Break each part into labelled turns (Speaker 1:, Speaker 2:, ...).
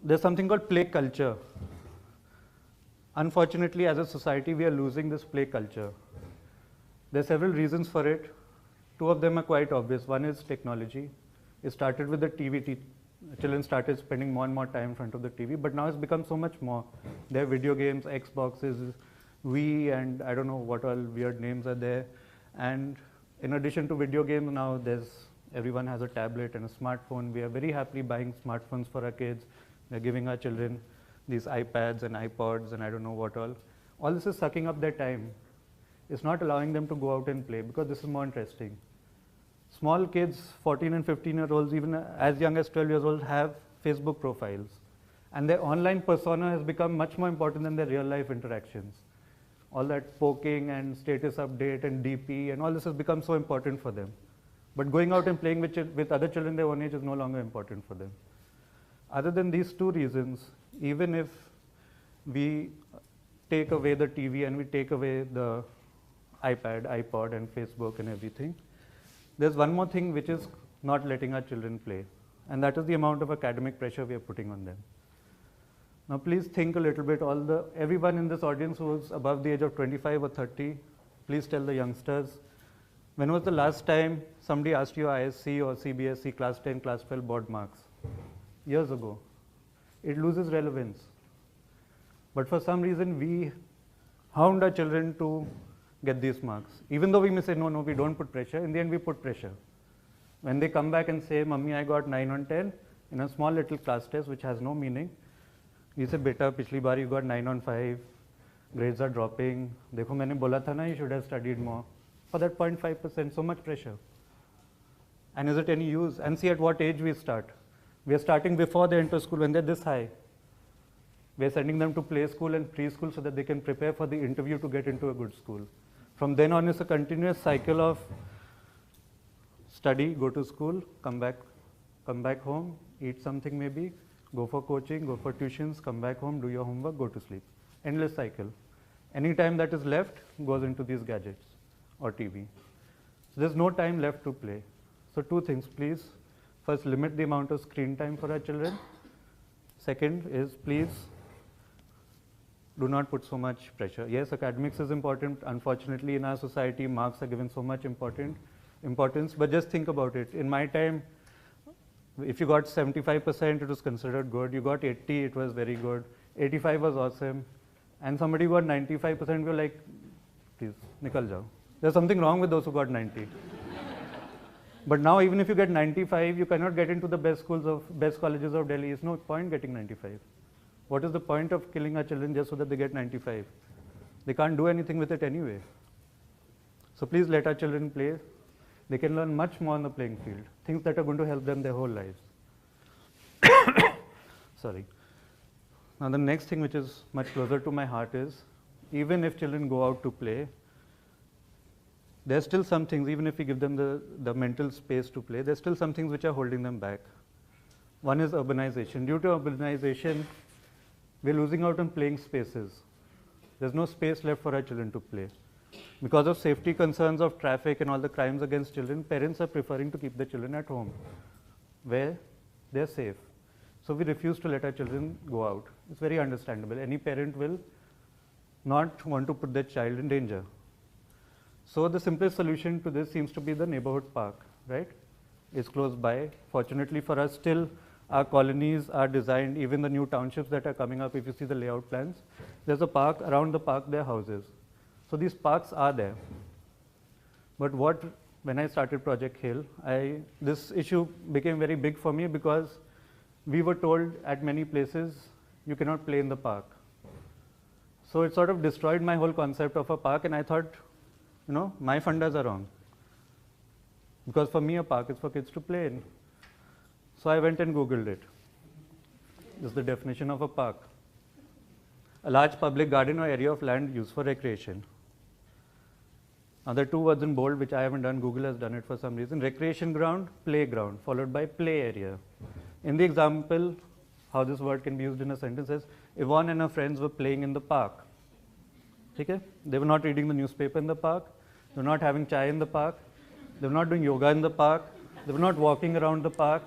Speaker 1: There's something called play culture. Unfortunately, as a society, we are losing this play culture. There are several reasons for it. Two of them are quite obvious. One is technology. It started with the TV. Children started spending more and more time in front of the TV, but now it's become so much more. There are video games, Xboxes, Wii, and I don't know what all weird names are there. And in addition to video games, now everyone has a tablet and a smartphone. We are very happily buying smartphones for our kids. We're giving our children these iPads and iPods and I don't know what all. All this is sucking up their time. It's not allowing them to go out and play because this is more interesting. Small kids, 14 and 15-year-olds, even as young as 12 years old, have Facebook profiles. And their online persona has become much more important than their real life interactions. All that poking and status update and DP and all this has become so important for them. But going out and playing with other children their own age is no longer important for them. Other than these two reasons, even if we take away the TV and we take away the iPad, iPod and Facebook and everything, there's one more thing which is not letting our children play, and that is the amount of academic pressure we are putting on them. Now please think a little bit, everyone in this audience who is above the age of 25 or 30, please tell the youngsters, when was the last time somebody asked you ISC or CBSE class 10, class 12 board marks? Years ago. It loses relevance. But for some reason we hound our children to get these marks. Even though we may say, no, we don't put pressure, in the end we put pressure. When they come back and say, Mummy, I got 9 on 10 in a small little class test which has no meaning, we say, Beta, pichli baar you got 9 on 5, grades are dropping, dekho maine bola tha na, you should have studied more. For that 0.5%, so much pressure. And is it any use? And see at what age we start. We are starting before they enter school when they're this high. We are sending them to play school and preschool so that they can prepare for the interview to get into a good school. From then on, it's a continuous cycle of study, go to school, come back home, eat something maybe, go for coaching, go for tuitions, come back home, do your homework, go to sleep. Endless cycle. Any time that is left goes into these gadgets or TV. So there's no time left to play. So two things, please. First, limit the amount of screen time for our children. Second is, please do not put so much pressure. Yes, academics is important. Unfortunately, in our society, marks are given so much importance, but just think about it. In my time, if you got 75%, it was considered good. You got 80, it was very good. 85 was awesome. And somebody got 95%, we were like, please, nikal jao. There's something wrong with those who got 90. But now, even if you get 95, you cannot get into the best colleges of Delhi. It's no point getting 95. What is the point of killing our children just so that they get 95? They can't do anything with it anyway. So please let our children play. They can learn much more on the playing field, things that are going to help them their whole lives. Sorry. Now the next thing which is much closer to my heart is, even if children go out to play, there's still some things, even if we give them the mental space to play, there's still some things which are holding them back. One is urbanization. Due to urbanization, we're losing out on playing spaces. There's no space left for our children to play. Because of safety concerns of traffic and all the crimes against children, parents are preferring to keep their children at home, where they're safe. So we refuse to let our children go out. It's very understandable. Any parent will not want to put their child in danger. So the simplest solution to this seems to be the neighborhood park, right? It's close by. Fortunately for us, still our colonies are designed, even the new townships that are coming up, if you see the layout plans, there's a park, around the park there are houses. So these parks are there. But when I started ProjectKHEL, this issue became very big for me because we were told at many places, you cannot play in the park. So it sort of destroyed my whole concept of a park, and I thought, my fundas are wrong. Because for me, a park is for kids to play in. So I went and Googled it. This is the definition of a park. A large public garden or area of land used for recreation. Now there are two words in bold which I haven't done, Google has done it for some reason. Recreation ground, playground, followed by play area. In the example, how this word can be used in a sentence is, Yvonne and her friends were playing in the park. Okay? They were not reading the newspaper in the park, they were not having chai in the park, they were not doing yoga in the park, they were not walking around the park,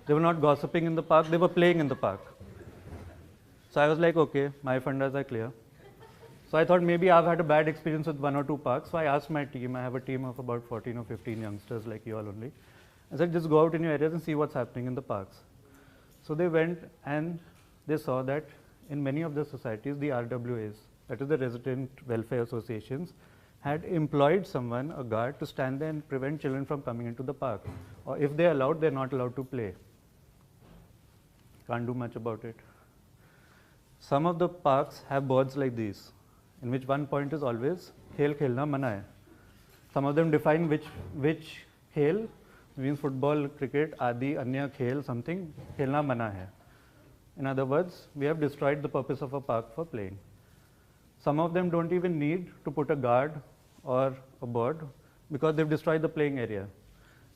Speaker 1: they were not gossiping in the park, they were playing in the park. So I was like, okay, my fundas are clear. So I thought maybe I've had a bad experience with 1 or 2 parks. So I asked my team, I have a team of about 14 or 15 youngsters like you all only. I said, just go out in your areas and see what's happening in the parks. So they went and they saw that in many of the societies, the RWAs, that is the Resident Welfare Associations, had employed someone, a guard, to stand there and prevent children from coming into the park. Or if they're allowed, they're not allowed to play. Can't do much about it. Some of the parks have boards like these, in which one point is always, khel khelna mana hai. Some of them define which khel, means football, cricket, adi, anya khel, something, khelna mana hai. In other words, we have destroyed the purpose of a park for playing. Some of them don't even need to put a guard or a board because they've destroyed the playing area.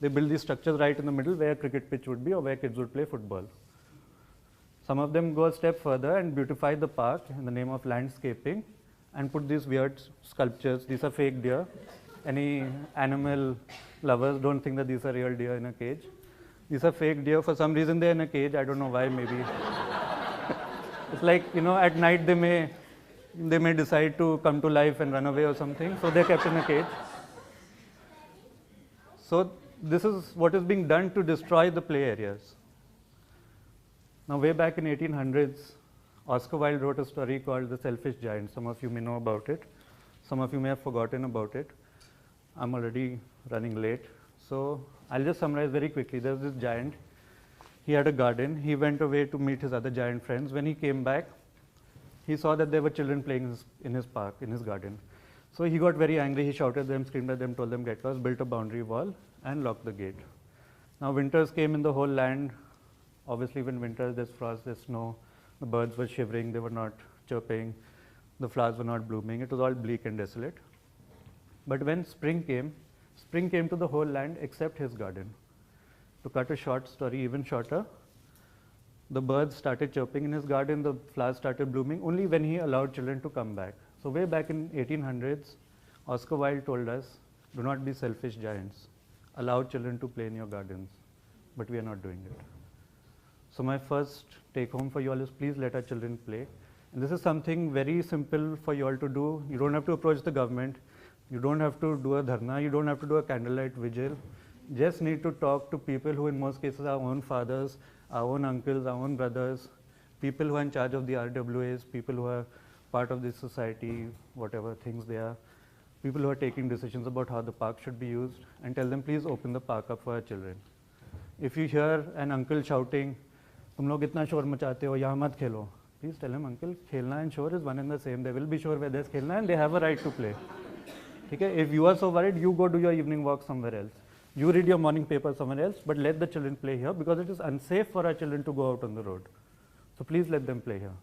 Speaker 1: They build these structures right in the middle where a cricket pitch would be or where kids would play football. Some of them go a step further and beautify the park in the name of landscaping and put these weird sculptures. These are fake deer. Any animal lovers don't think that these are real deer in a cage. These are fake deer. For some reason they're in a cage. I don't know why, maybe. It's like, at night they may decide to come to life and run away or something. So they're kept in a cage. So this is what is being done to destroy the play areas. Now, way back in 1800s, Oscar Wilde wrote a story called The Selfish Giant. Some of you may know about it. Some of you may have forgotten about it. I'm already running late. So I'll just summarize very quickly. There's this giant. He had a garden. He went away to meet his other giant friends. When he came back, he saw that there were children playing in his park, in his garden. So he got very angry. He shouted at them, screamed at them, told them get lost, built a boundary wall, and locked the gate. Now winters came in the whole land. Obviously, when winter, there's frost, there's snow, the birds were shivering, they were not chirping, the flowers were not blooming. It was all bleak and desolate. But when spring came to the whole land except his garden. To cut a short story even shorter, the birds started chirping in his garden, the flowers started blooming only when he allowed children to come back. So way back in 1800s, Oscar Wilde told us, do not be selfish giants. Allow children to play in your gardens. But we are not doing it. So my first take home for you all is please let our children play. And this is something very simple for you all to do. You don't have to approach the government. You don't have to do a dharna. You don't have to do a candlelight vigil. Just need to talk to people who in most cases are our own fathers, our own uncles, our own brothers, people who are in charge of the RWAs, people who are part of this society, whatever things they are, people who are taking decisions about how the park should be used, and tell them please open the park up for our children. If you hear an uncle shouting, तुम लोग इतना शोर मचाते हो यहाँ मत खेलो, please tell him, uncle, खेलना and shore is one and the same. There will be shore where there's खेलना and they have a right to play. Okay? If you are so worried, you go do your evening walk somewhere else. You read your morning paper somewhere else, but let the children play here because it is unsafe for our children to go out on the road. So please let them play here.